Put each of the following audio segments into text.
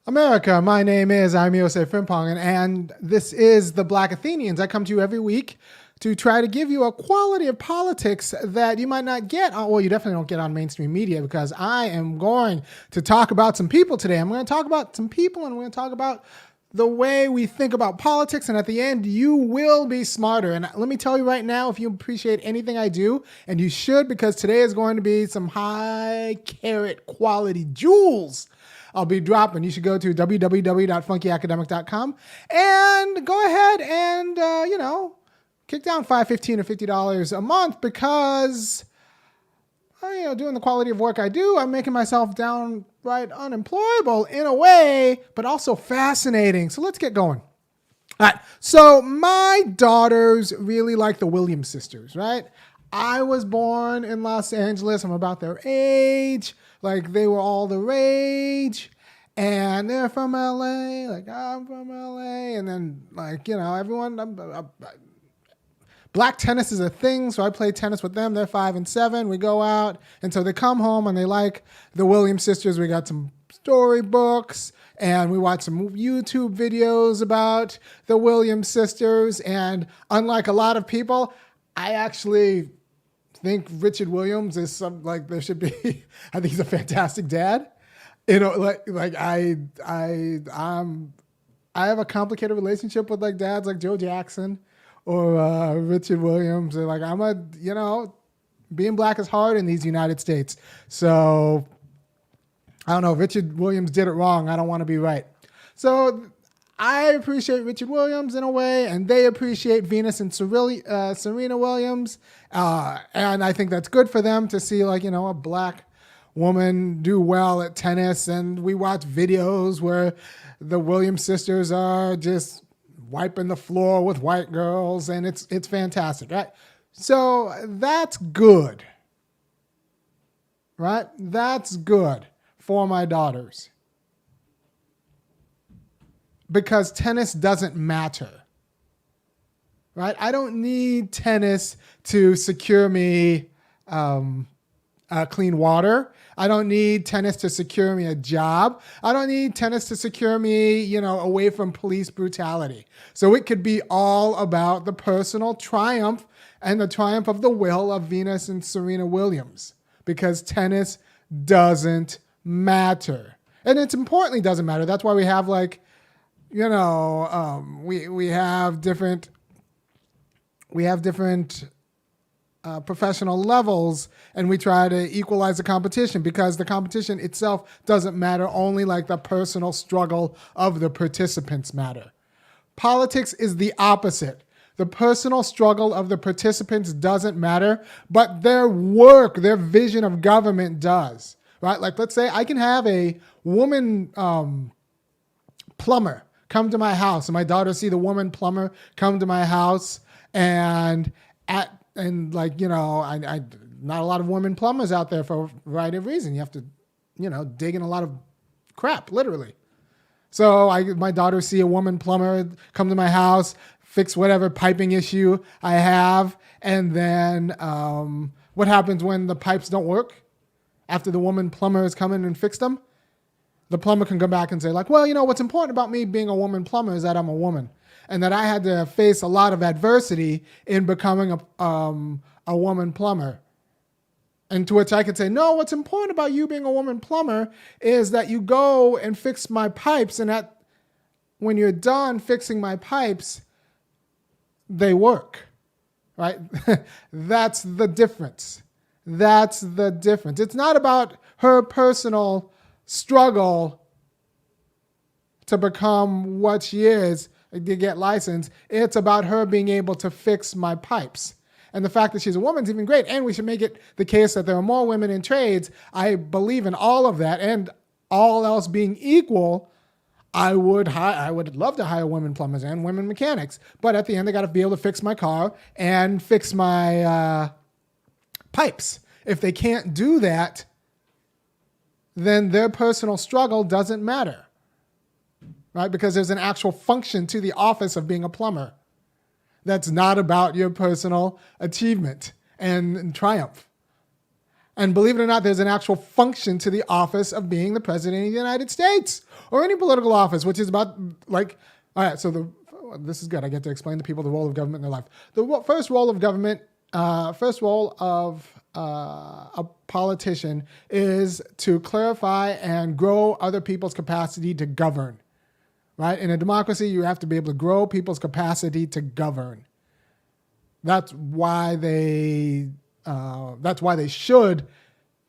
America, my name is Osei-Frimpong, and this is the Black Athenians. I come to you every week to try to give you a quality of politics that you might not get, well, you definitely don't get on mainstream media, because I am going to talk about some people today. I'm going to talk about some people, and we're going to talk about the way we think about politics, and at the end, you will be smarter. And let me tell you right now, if you appreciate anything I do, and you should, because today is going to be some high carat quality jewels I'll be dropping. You should go to www.funkyacademic.com and go ahead and, kick down $5, $15, or $50 a month, because, doing the quality of work I do, I'm making myself downright unemployable in a way, but also fascinating. So let's get going. All right. So my daughters really like the Williams sisters, right? I was born in Los Angeles. I'm about their age. Like, they were all the rage. And they're from LA. Like, I'm from LA. And then, everyone... Black tennis is a thing, so I play tennis with them. They're 5 and 7. We go out. And so they come home and they like the Williams sisters. We got some storybooks. And we watch some YouTube videos about the Williams sisters. And unlike a lot of people, I actually think Richard Williams is there should be, I think he's a fantastic dad. I have a complicated relationship with dads like Joe Jackson or Richard Williams. And being black is hard in these United States. So I don't know, Richard Williams did it wrong. I don't want to be right. So I appreciate Richard Williams in a way, and they appreciate Venus and Serena Williams. And I think that's good for them to see, a black woman do well at tennis. And we watch videos where the Williams sisters are just wiping the floor with white girls, and it's fantastic, right? So that's good, right? That's good for my daughters, because tennis doesn't matter, right? I don't need tennis to secure me clean water. I don't need tennis to secure me a job. I don't need tennis to secure me, away from police brutality. So it could be all about the personal triumph and the triumph of the will of Venus and Serena Williams, because tennis doesn't matter. And it's importantly doesn't matter. That's why we have we have different professional levels, and we try to equalize the competition, because the competition itself doesn't matter. Only the personal struggle of the participants matter. Politics is the opposite. The personal struggle of the participants doesn't matter, but their work, their vision of government does, right? Let's say I can have a woman plumber come to my house, and my daughter see the woman plumber come to my house, and not a lot of women plumbers out there for a variety of reasons. You have to, dig in a lot of crap, literally. So my daughter see a woman plumber come to my house, fix whatever piping issue I have, and then what happens when the pipes don't work after the woman plumber has come in and fixed them? The plumber can come back and say, what's important about me being a woman plumber is that I'm a woman, and that I had to face a lot of adversity in becoming a woman plumber. And to which I could say, no, what's important about you being a woman plumber is that you go and fix my pipes, and that when you're done fixing my pipes, they work, right? That's the difference. That's the difference. It's not about her personal struggle to become what she is, to get licensed. It's about her being able to fix my pipes. And the fact that she's a woman is even great. And we should make it the case that there are more women in trades. I believe in all of that. And all else being equal, I would love to hire women plumbers and women mechanics. But at the end, they got to be able to fix my car and fix my pipes. If they can't do that, then their personal struggle doesn't matter, right? Because there's an actual function to the office of being a plumber that's not about your personal achievement and triumph. And believe it or not, there's an actual function to the office of being the president of the United States or any political office, which is about like, all right, so this is good. I get to explain to people the role of government in their life. The first role of government, first role of a politician is to clarify and grow other people's capacity to govern, right? In a democracy, you have to be able to grow people's capacity to govern. That's why they should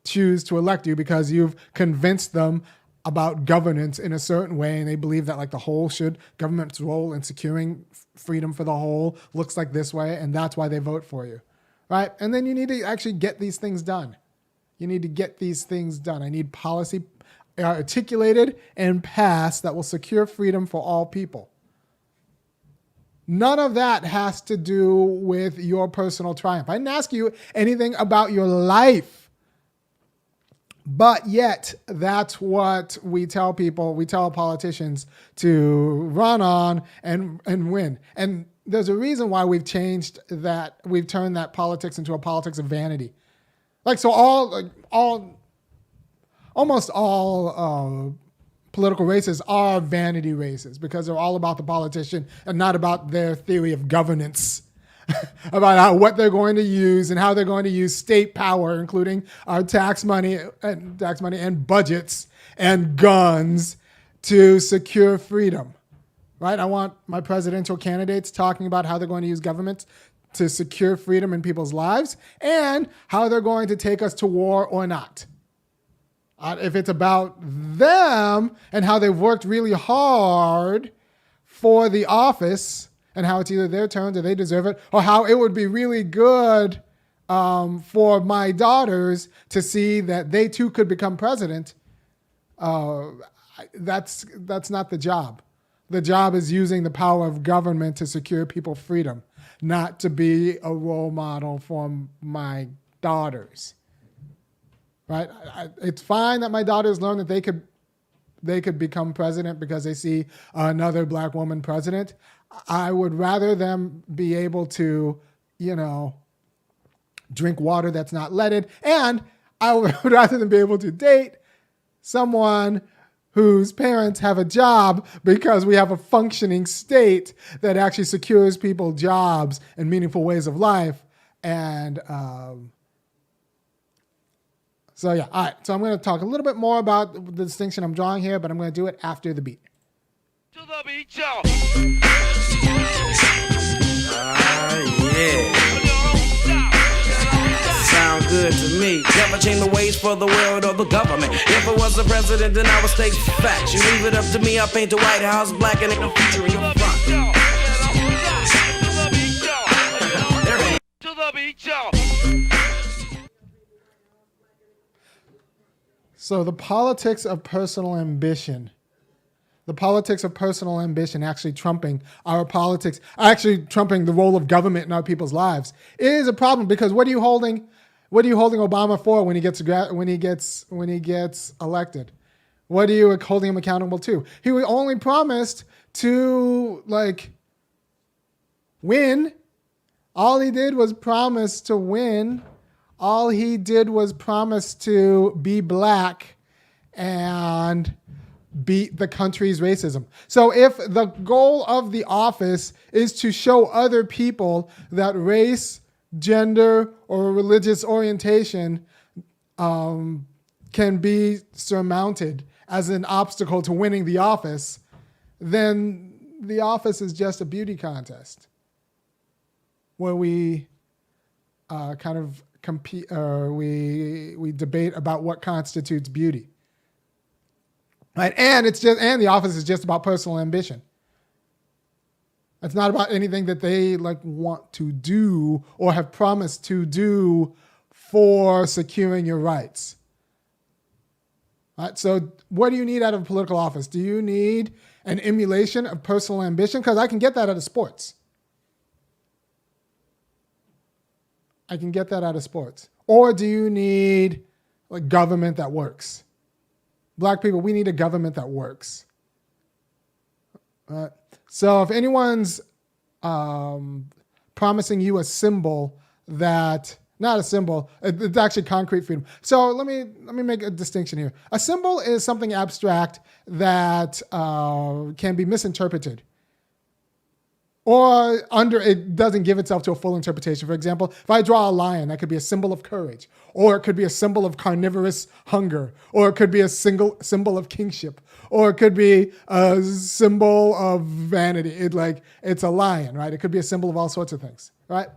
choose to elect you, because you've convinced them about governance in a certain way, and they believe that like the whole government's role in securing freedom for the whole looks like this way, and that's why they vote for you, right? And then you need to actually get these things done. You need to get these things done. I need policy articulated and passed that will secure freedom for all people. None of that has to do with your personal triumph. I didn't ask you anything about your life. But yet, that's what we tell people, we tell politicians to run on and win. And there's a reason why we've changed that, we've turned that politics into a politics of vanity. Like, so almost all political races are vanity races because they're all about the politician and not about their theory of governance. About what they're going to use and how they're going to use state power, including our tax money and budgets and guns to secure freedom, right? I want my presidential candidates talking about how they're going to use government to secure freedom in people's lives and how they're going to take us to war or not. If it's about them and how they've worked really hard for the office, and how it's either their turn or they deserve it, or how it would be really good for my daughters to see that they too could become president, that's not the job. The job is using the power of government to secure people's freedom, not to be a role model for my daughters. Right? It's fine that my daughters learn that they could become president because they see another black woman president. I would rather them be able to, drink water that's not leaded. And I would rather them be able to date someone whose parents have a job, because we have a functioning state that actually secures people jobs and meaningful ways of life. And so, yeah. All right. So I'm going to talk a little bit more about the distinction I'm drawing here, but I'm going to do it after the beat. To the beat, y'all. Yeah. Sound good to me. Never change the ways for the world or the government. If I was the president, then I would state facts. You leave it up to me, I paint the White House black and ain't no future in your front. To the beat, y'all. So the politics of personal ambition. The politics of personal ambition actually trumping our politics, actually trumping the role of government in our people's lives, is a problem, because what are you holding Obama for when he gets elected? What are you holding him accountable to? He only promised to win. All he did was promise to win. All he did was promise to be black and beat the country's racism. So if the goal of the office is to show other people that race, gender, or religious orientation can be surmounted as an obstacle to winning the office, then the office is just a beauty contest where we kind of compete, or we debate about what constitutes beauty. Right? And the office is just about personal ambition. It's not about anything that they want to do or have promised to do for securing your rights. Right? So what do you need out of a political office? Do you need an emulation of personal ambition? Because I can get that out of sports. Or do you need government that works? Black people, we need a government that works. So if anyone's promising you a symbol that, Not a symbol. It's actually concrete freedom. So let me make a distinction here. A symbol is something abstract that can be misinterpreted, or it doesn't give itself to a full interpretation. For example, if I draw a lion, that could be a symbol of courage, or it could be a symbol of carnivorous hunger, or it could be a symbol of kingship, or it could be a symbol of vanity. It's a lion, right? It could be a symbol of all sorts of things, right?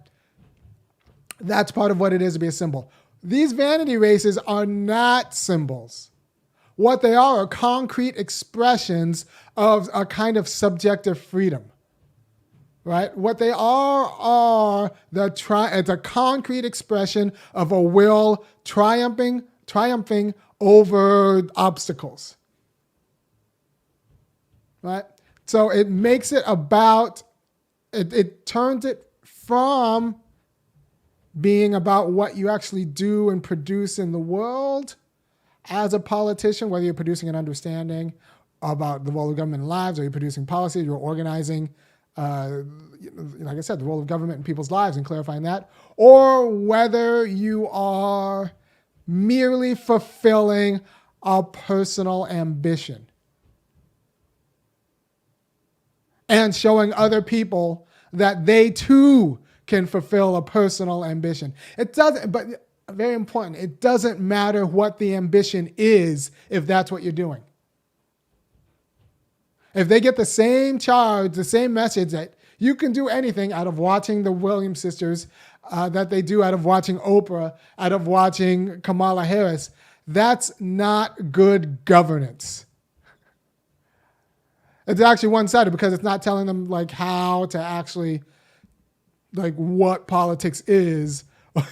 That's part of what it is to be a symbol. These vanity races are not symbols. What they are concrete expressions of a kind of subjective freedom, right? What they are it's a concrete expression of a will triumphing over obstacles, right? So it makes it about, it turns it from being about what you actually do and produce in the world as a politician, whether you're producing an understanding about the role of government in lives, or you're producing policy, you're organizing, like I said, the role of government in people's lives and clarifying that, or whether you are merely fulfilling a personal ambition and showing other people that they too can fulfill a personal ambition. It doesn't, but very important, it doesn't matter what the ambition is if that's what you're doing. If they get the same charge, the same message that you can do anything out of watching the Williams sisters, that they do out of watching Oprah, out of watching Kamala Harris, that's not good governance. It's actually one-sided because it's not telling them like how to actually, like what politics is.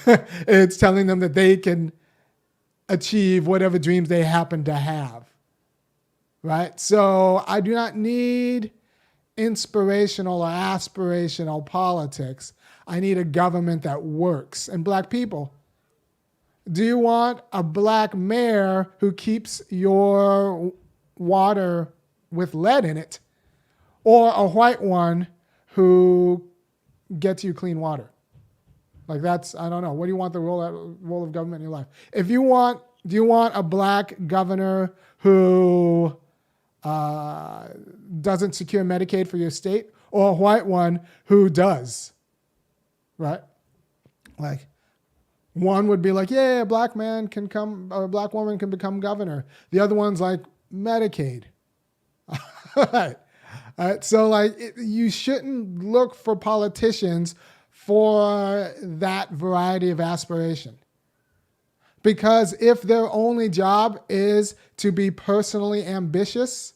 It's telling them that they can achieve whatever dreams they happen to have. Right? So I do not need inspirational or aspirational politics. I need a government that works. And black people, do you want a black mayor who keeps your water with lead in it, or a white one who gets you clean water? Like that's, I don't know. What do you want the role of government in your life? Do you want a black governor who doesn't secure Medicaid for your state, or a white one who does? Right? Like one would be like, yeah, a black man can come, or a black woman can become governor. The other one's like Medicaid. Right. All right. So like you shouldn't look for politicians for that variety of aspiration. Because if their only job is to be personally ambitious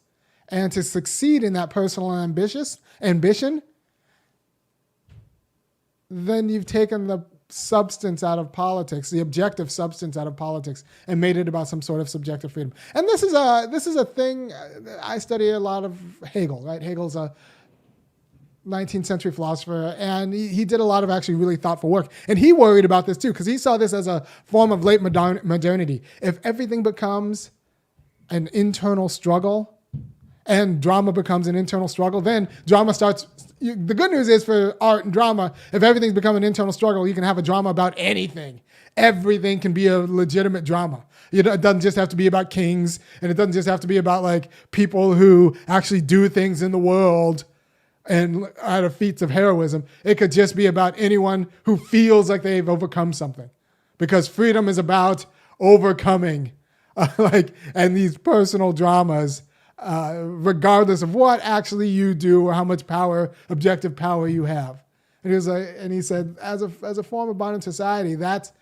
and to succeed in that personal ambition, then you've taken the substance out of politics, the objective substance out of politics, and made it about some sort of subjective freedom. And this is a thing. I study a lot of Hegel, right? Hegel's a 19th century philosopher, and he did a lot of actually really thoughtful work. And he worried about this too, because he saw this as a form of late modernity. If everything becomes an internal struggle and drama becomes an internal struggle, then drama starts. The good news is for art and drama, if everything's become an internal struggle, you can have a drama about anything. Everything can be a legitimate drama. It doesn't just have to be about kings, and it doesn't just have to be about like people who actually do things in the world and out of feats of heroism. It could just be about anyone who feels like they've overcome something, because freedom is about overcoming, and these personal dramas, regardless of what actually you do or how much power, objective power you have. And he said, as a form of modern society, that's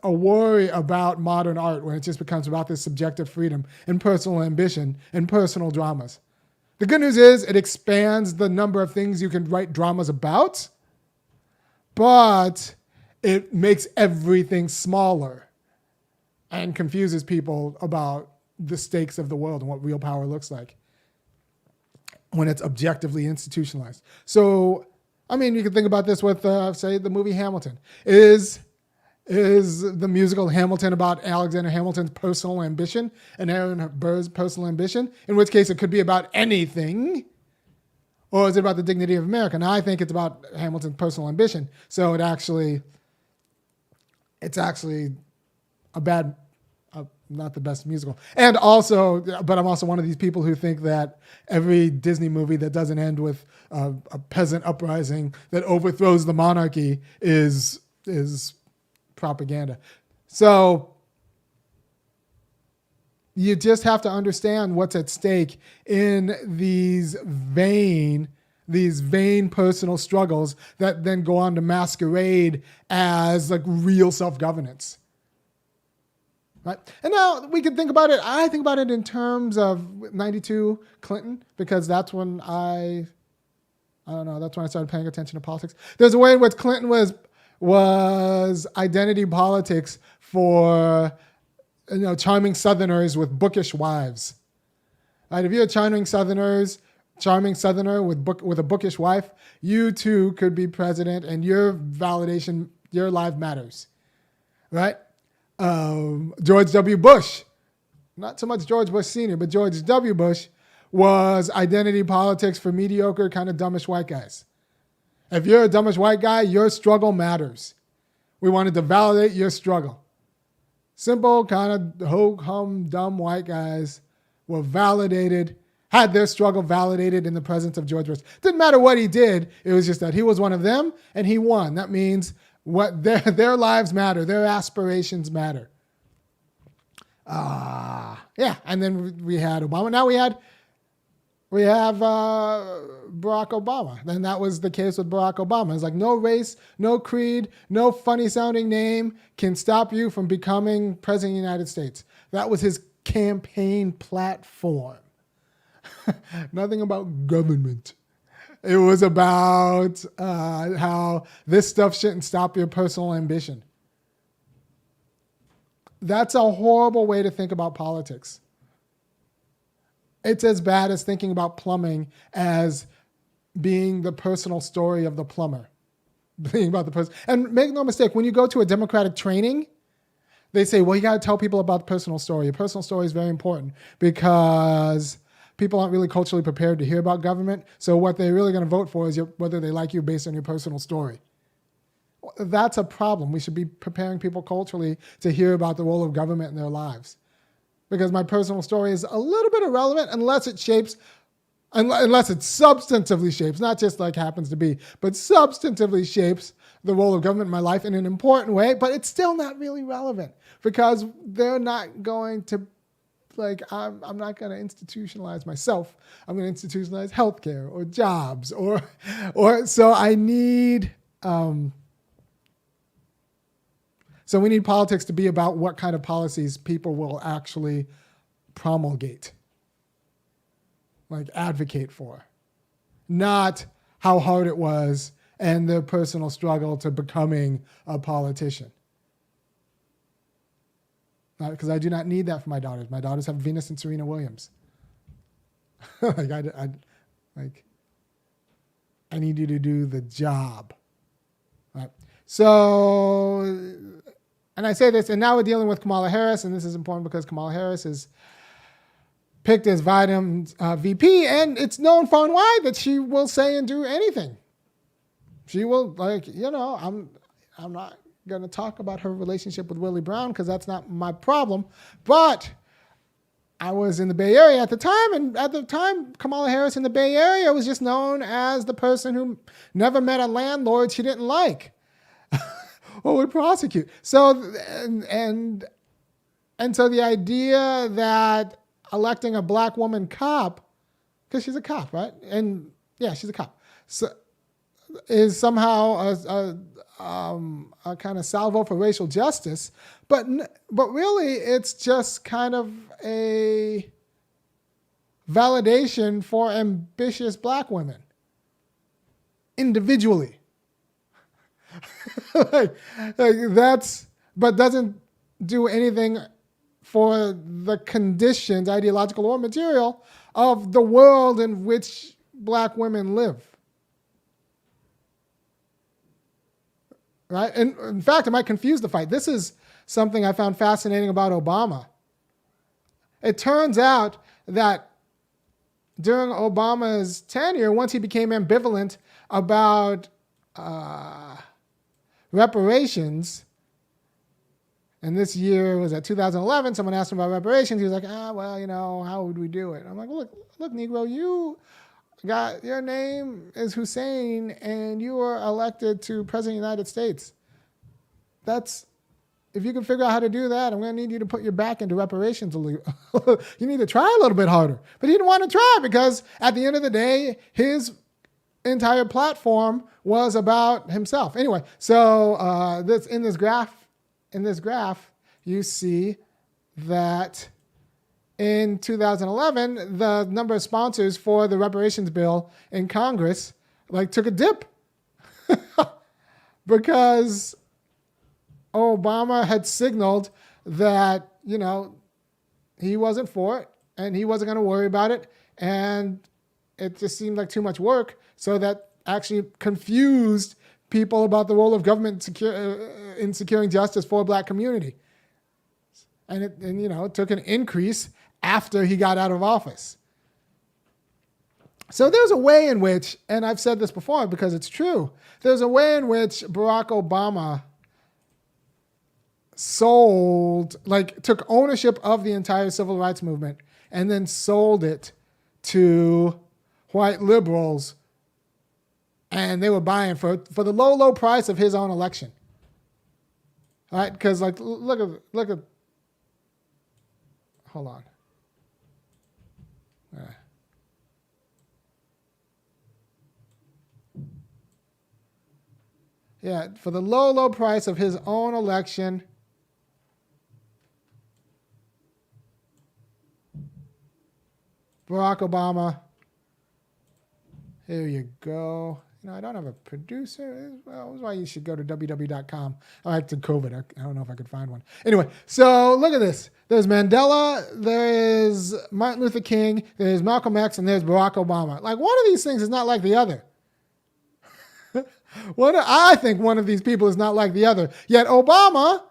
a worry about modern art, when it just becomes about this subjective freedom and personal ambition and personal dramas. The good news is it expands the number of things you can write dramas about, but it makes everything smaller and confuses people about the stakes of the world and what real power looks like when it's objectively institutionalized. So, I mean, you can think about this with, say, the movie Hamilton. Is the musical Hamilton about Alexander Hamilton's personal ambition and Aaron Burr's personal ambition? In which case it could be about anything. Or is it about the dignity of America? Now, I think it's about Hamilton's personal ambition. So it actually it's actually a bad, not the best musical. And also, but I'm also one of these people who think that every Disney movie that doesn't end with a peasant uprising that overthrows the monarchy is propaganda. So you just have to understand what's at stake in these vain personal struggles that then go on to masquerade as like real self-governance. Right? And now we can think about it. I think about it in terms of 92 Clinton, because that's when I don't know, that's when I started paying attention to politics. There's a way in which Clinton was identity politics for, you know, charming Southerners with bookish wives. Right? If you're a charming Southerner with a bookish wife, you too could be president, and your validation, your life matters. Right? George W. Bush, not so much George Bush Sr., but George W. Bush was identity politics for mediocre, kind of dumbish white guys. If you're a dumbish white guy, your struggle matters. We wanted to validate your struggle. Simple, kind of ho-hum, dumb white guys were validated, had their struggle validated in the presence of George Bush. Didn't matter what he did. It was just that he was one of them and he won. That means what their lives matter, their aspirations matter. Yeah, and then we had Obama. Now we have Barack Obama. Then that was the case with Barack Obama. It's like no race, no creed, no funny sounding name can stop you from becoming president of the United States. That was his campaign platform. Nothing about government. It was about how this stuff shouldn't stop your personal ambition. That's a horrible way to think about politics. It's as bad as thinking about plumbing as being the personal story of the plumber. Being about the person. And make no mistake, when you go to a Democratic training, they say, well, you got to tell people about the personal story. Your personal story is very important because people aren't really culturally prepared to hear about government. So what they're really going to vote for is whether they like you based on your personal story. That's a problem. We should be preparing people culturally to hear about the role of government in their lives. Because my personal story is a little bit irrelevant unless it substantively shapes, not just like happens to be, but substantively shapes the role of government in my life in an important way, but it's still not really relevant because they're not going to, like, I'm not going to institutionalize myself. I'm going to institutionalize healthcare or jobs or so I need, so we need politics to be about what kind of policies people will actually promulgate, like advocate for, not how hard it was and their personal struggle to becoming a politician. Because I do not need that for my daughters. My daughters have Venus and Serena Williams. I need you to do the job. Right? So, and I say this, and now we're dealing with Kamala Harris, and this is important because Kamala Harris is picked as Biden's VP, and it's known far and wide that she will say and do anything. She will, I'm not going to talk about her relationship with Willie Brown because that's not my problem, but I was in the Bay Area at the time, and at the time, Kamala Harris in the Bay Area was just known as the person who never met a landlord she didn't like or would prosecute. So, and so the idea that electing a black woman cop, because she's a cop, right? And yeah, she's a cop, so is somehow a kind of salvo for racial justice, but really it's just kind of a validation for ambitious black women individually. like that's, but doesn't do anything for the conditions, ideological or material, of the world in which black women live. Right? And in fact, it might confuse the fight. This is something I found fascinating about Obama. It turns out that during Obama's tenure, once he became ambivalent about reparations, And this year was at 2011. Someone asked him about reparations. He was like, well, how would we do it? I'm like, look, Negro, your name is Hussein, and you were elected to President of the United States. If you can figure out how to do that, I'm going to need you to put your back into reparations a little. You need to try a little bit harder. But he didn't want to try because at the end of the day, his entire platform was about himself. Anyway, so in this graph, you see that in 2011, the number of sponsors for the reparations bill in Congress took a dip because Obama had signaled that, he wasn't for it and he wasn't going to worry about it. And it just seemed like too much work. So that actually confused people about the role of government in securing justice for a black community. And it took an increase after he got out of office. So there's a way in which, and I've said this before because it's true, there's a way in which Barack Obama took ownership of the entire civil rights movement and then sold it to white liberals, and they were buying for the low price of his own election. All right, because look at hold on. All right. Yeah, for the low price of his own election. Barack Obama. Here you go. I don't have a producer. Well, that's why you should go to www.com. I had to COVID. I don't know if I could find one. Anyway, so look at this. There's Mandela, there is Martin Luther King, there's Malcolm X, and there's Barack Obama. One of these things is not like the other. I think one of these people is not like the other. Yet Obama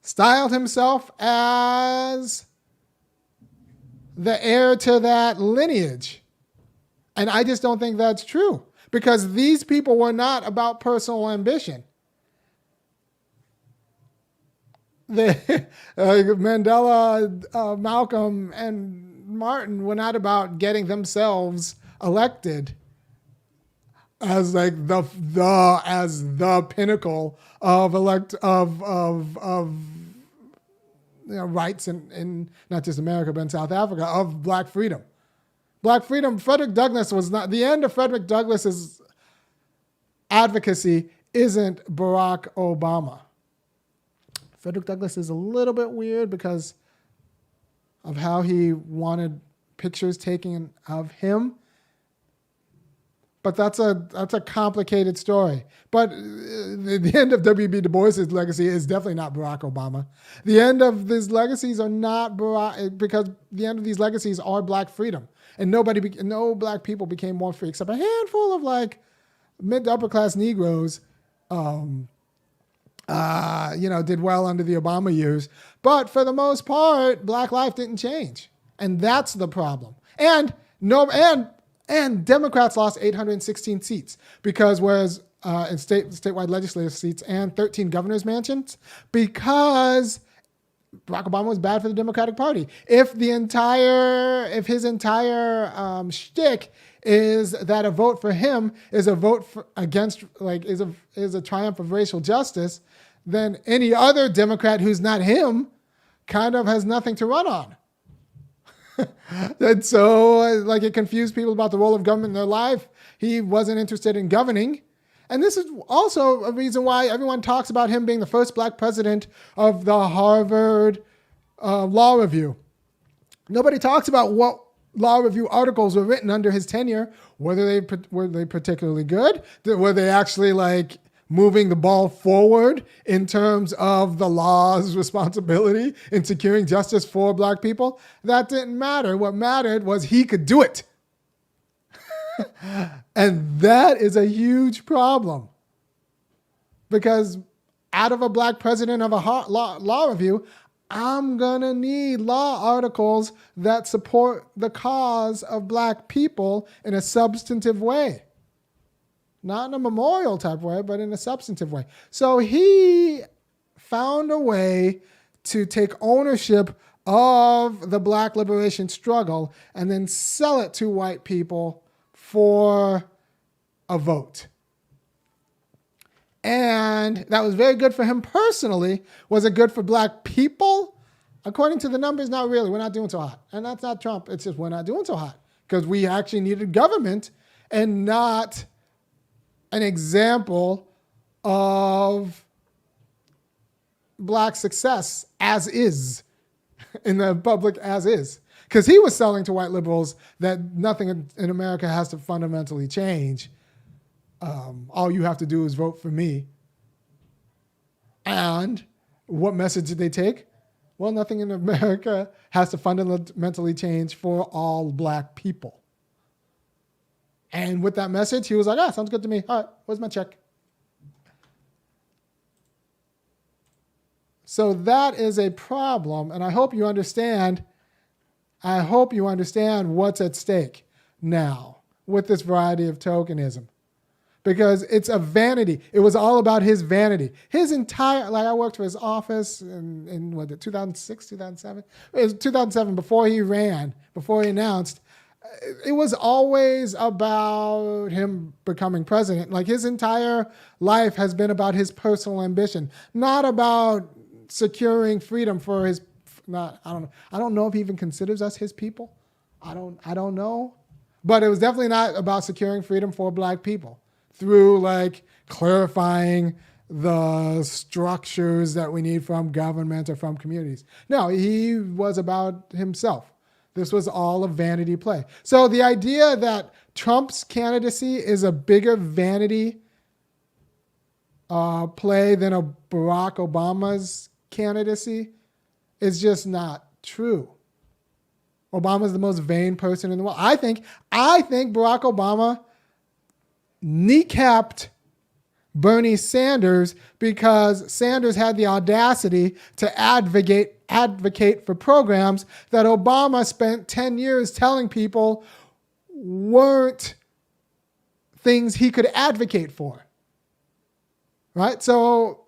styled himself as the heir to that lineage. And I just don't think that's true because these people were not about personal ambition. Mandela, Malcolm, and Martin were not about getting themselves elected as the pinnacle of rights in not just America but in South Africa of black freedom. Black freedom. Frederick Douglass was not the end of Frederick Douglass's advocacy. Isn't Barack Obama? Frederick Douglass is a little bit weird because of how he wanted pictures taken of him. But that's a complicated story. But the end of W.B. Du Bois's legacy is definitely not Barack Obama. The end of these legacies are not because the end of these legacies are black freedom. And no black people became more free except a handful of mid to upper class Negroes, did well under the Obama years. But for the most part, black life didn't change. And that's the problem. And Democrats lost 816 seats because whereas in statewide legislative seats and 13 governor's mansions because Barack Obama was bad for the Democratic Party. If his entire shtick is that a vote for him is a vote is a triumph of racial justice, then any other Democrat who's not him kind of has nothing to run on. And so it confused people about the role of government in their life. He wasn't interested in governing. And this is also a reason why everyone talks about him being the first black president of the Harvard Law Review. Nobody talks about what law review articles were written under his tenure. Were they particularly good? Were they actually moving the ball forward in terms of the law's responsibility in securing justice for black people? That didn't matter. What mattered was he could do it. And that is a huge problem because out of a black president of a law review, I'm going to need law articles that support the cause of black people in a substantive way. Not in a memorial type way, but in a substantive way. So he found a way to take ownership of the black liberation struggle and then sell it to white people for a vote. And that was very good for him personally. Was it good for black people? According to the numbers, not really. We're not doing so hot. And that's not Trump. It's just we're not doing so hot because we actually needed government and not an example of black success as is in the public as is. Because he was selling to white liberals that nothing in America has to fundamentally change. All you have to do is vote for me. And what message did they take? Well, nothing in America has to fundamentally change for all black people. And with that message, he was like, sounds good to me. All right, where's my check? So that is a problem, and I hope you understand what's at stake now with this variety of tokenism. Because it's a vanity. It was all about his vanity. His entire, I worked for his office in 2006, 2007? It was 2007 before he announced. It was always about him becoming president. Like his entire life has been about his personal ambition, not about securing freedom for his, I don't know if he even considers us his people. I don't know. But it was definitely not about securing freedom for black people through clarifying the structures that we need from government or from communities. No, he was about himself. This was all a vanity play. So the idea that Trump's candidacy is a bigger vanity play than a Barack Obama's candidacy is just not true. Obama's the most vain person in the world. I think Barack Obama kneecapped Bernie Sanders because Sanders had the audacity to advocate for programs that Obama spent 10 years telling people weren't things he could advocate for. Right? So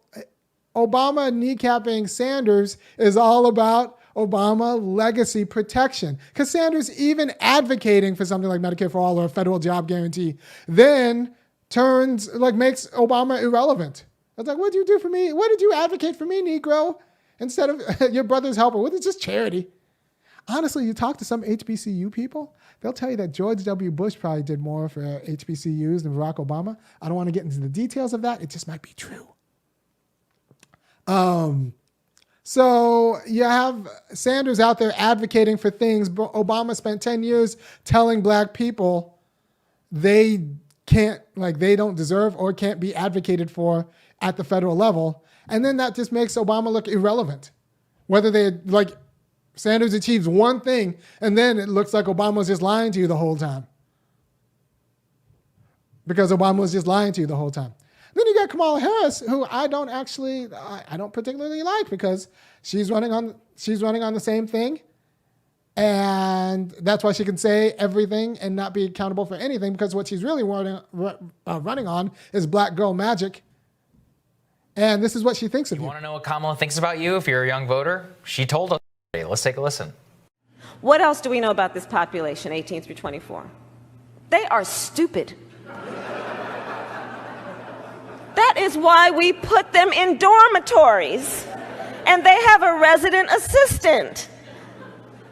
Obama kneecapping Sanders is all about Obama legacy protection. Because Sanders, even advocating for something like Medicare for All or a federal job guarantee, then makes Obama irrelevant. I was like, what did you do for me? What did you advocate for me, Negro? Instead of your brother's helper. What is just charity? Honestly, you talk to some HBCU people, they'll tell you that George W. Bush probably did more for HBCUs than Barack Obama. I don't want to get into the details of that. It just might be true. So you have Sanders out there advocating for things. Obama spent 10 years telling black people they don't deserve or can't be advocated for at the federal level. And then that just makes Obama look irrelevant. Whether Sanders achieves one thing and then it looks like Obama was just lying to you the whole time. Because Obama was just lying to you the whole time. Then you got Kamala Harris, who I don't particularly like because she's running on the same thing. And that's why she can say everything and not be accountable for anything, because what she's really running on is black girl magic. And this is what she thinks of you. You want to know what Kamala thinks about you if you're a young voter? She told us. Let's take a listen. What else do we know about this population, 18 through 24? They are stupid. That is why we put them in dormitories. And they have a resident assistant.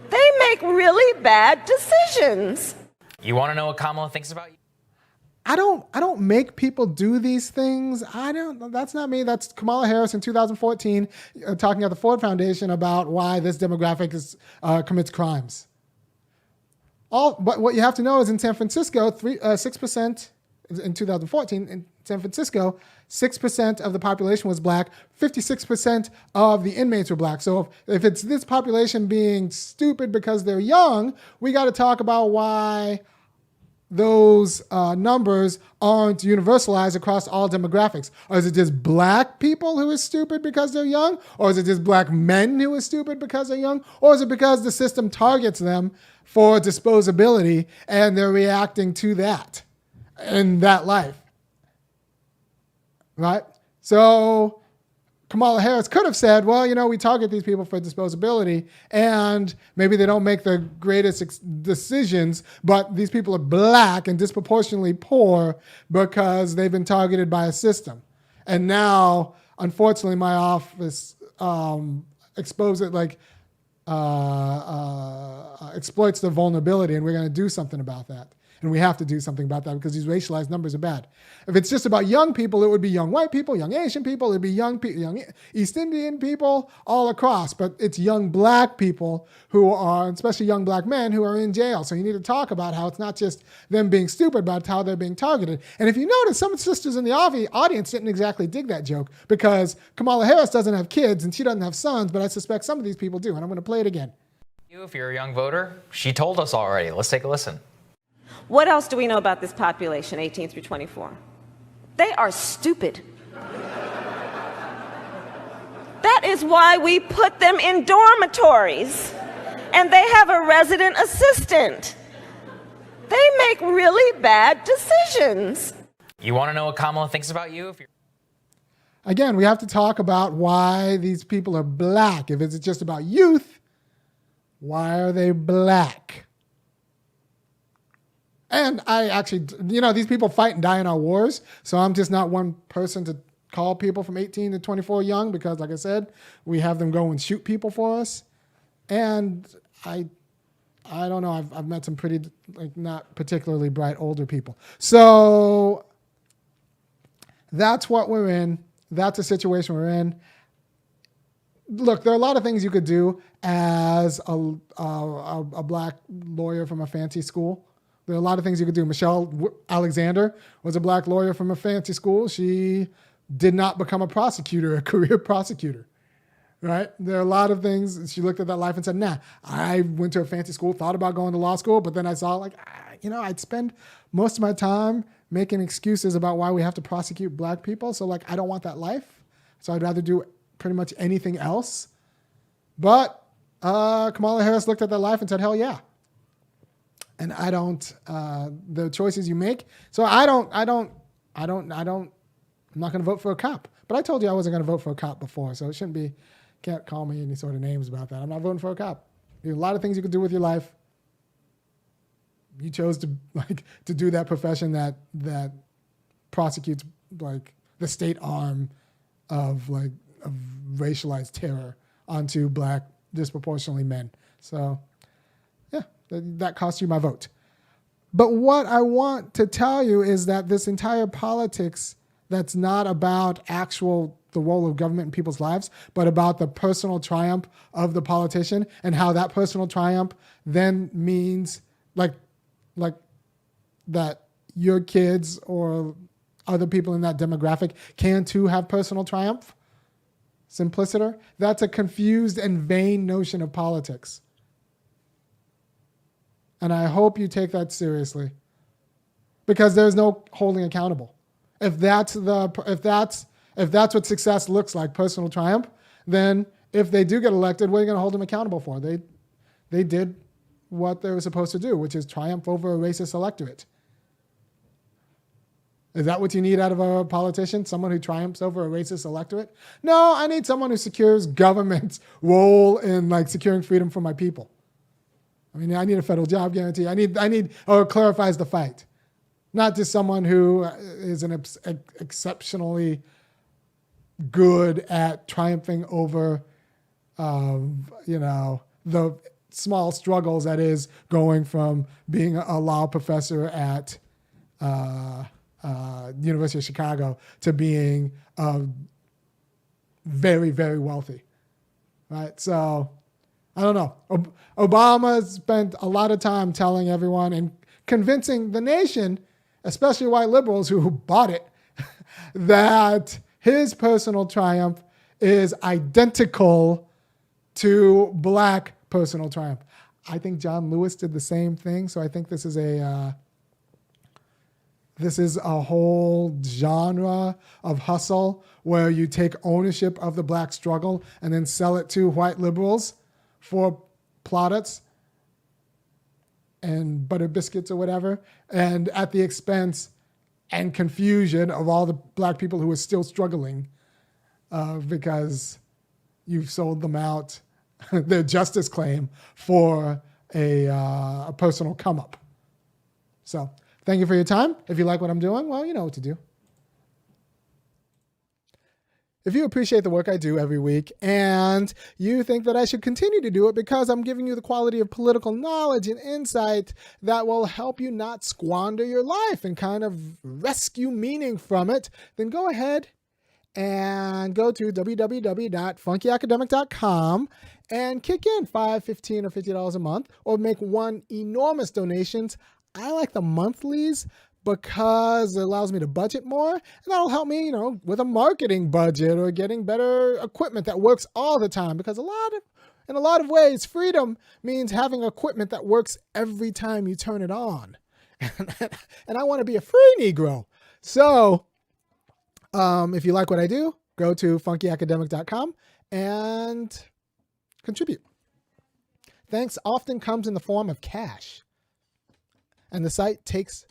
They make really bad decisions. You want to know what Kamala thinks about you? I don't make people do these things. That's not me. That's Kamala Harris in 2014 talking at the Ford Foundation about why this demographic commits crimes. But what you have to know is in San Francisco, 6% in 2014, in San Francisco, 6% of the population was black, 56% of the inmates were black. So if it's this population being stupid because they're young, we got to talk about why those numbers aren't universalized across all demographics. Or is it just black people who are stupid because they're young? Or is it just black men who are stupid because they're young? Or is it because the system targets them for disposability and they're reacting to that in that life? Right? So Kamala Harris could have said, well, we target these people for disposability, and maybe they don't make the greatest decisions, but these people are black and disproportionately poor because they've been targeted by a system. And now, unfortunately, my office exposes exploits the vulnerability, and we're going to do something about that. And we have to do something about that because these racialized numbers are bad. If it's just about young people, it would be young white people, young Asian people, it'd be young East Indian people all across. But it's young black people who are, especially young black men, who are in jail. So you need to talk about how it's not just them being stupid, but how they're being targeted. And if you notice, some sisters in the audience didn't exactly dig that joke because Kamala Harris doesn't have kids and she doesn't have sons, but I suspect some of these people do. And I'm going to play it again. If you're a young voter, she told us already. Let's take a listen. What else do we know about this population, 18 through 24? They are stupid. That is why we put them in dormitories, and they have a resident assistant. They make really bad decisions. You want to know what Kamala thinks about you? Again, we have to talk about why these people are black. If it's just about youth, why are they black? And I actually, these people fight and die in our wars. So I'm just not one person to call people from 18 to 24 young because, like I said, we have them go and shoot people for us. And I don't know. I've met some pretty, not particularly bright older people. So that's what we're in. That's the situation we're in. Look, there are a lot of things you could do as a black lawyer from a fancy school. There are a lot of things you could do. Michelle Alexander was a black lawyer from a fancy school. She did not become a prosecutor, a career prosecutor, right? There are a lot of things. She looked at that life and said, nah, I went to a fancy school, thought about going to law school, but then I saw I'd spend most of my time making excuses about why we have to prosecute black people. So I don't want that life. So I'd rather do pretty much anything else. But Kamala Harris looked at that life and said, hell yeah. And I don't, the choices you make. So I'm not going to vote for a cop. But I told you I wasn't going to vote for a cop before. So it can't call me any sort of names about that. I'm not voting for a cop. There's a lot of things you could do with your life. You chose to do that profession that prosecutes the state arm of racialized terror onto black disproportionately men. So that cost you my vote. But what I want to tell you is that this entire politics that's not about the role of government in people's lives, but about the personal triumph of the politician and how that personal triumph then means that your kids or other people in that demographic can too have personal triumph. Simpliciter. That's a confused and vain notion of politics. And I hope you take that seriously, because there's no holding accountable. If that's what success looks like, personal triumph, then if they do get elected, what are you going to hold them accountable for? They did what they were supposed to do, which is triumph over a racist electorate. Is that what you need out of a politician? Someone who triumphs over a racist electorate? No, I need someone who secures government's role in securing freedom for my people. I need a federal job guarantee. I need, or clarifies the fight. Not just someone who is exceptionally good at triumphing over, the small struggles that is going from being a law professor at University of Chicago to being very, very wealthy, right? So I don't know. Obama spent a lot of time telling everyone and convincing the nation, especially white liberals who bought it, that his personal triumph is identical to black personal triumph. I think John Lewis did the same thing. So I think this is a whole genre of hustle where you take ownership of the black struggle and then sell it to white liberals for plaudits and butter biscuits or whatever, and at the expense and confusion of all the black people who are still struggling because you've sold them out their justice claim for a personal come up. So thank you for your time. If you like what I'm doing, well, you know what to do. If you appreciate the work I do every week and you think that I should continue to do it because I'm giving you the quality of political knowledge and insight that will help you not squander your life and kind of rescue meaning from it, then go ahead and go to www.funkyacademic.com and kick in $5, $15, or $50 a month, or make one enormous donations. I like the monthlies because it allows me to budget more, and that'll help me, you know, with a marketing budget or getting better equipment that works all the time, because in a lot of ways, freedom means having equipment that works every time you turn it on. And I want to be a free Negro. So if you like what I do, go to funkyacademic.com and contribute. Thanks often comes in the form of cash, and the site takes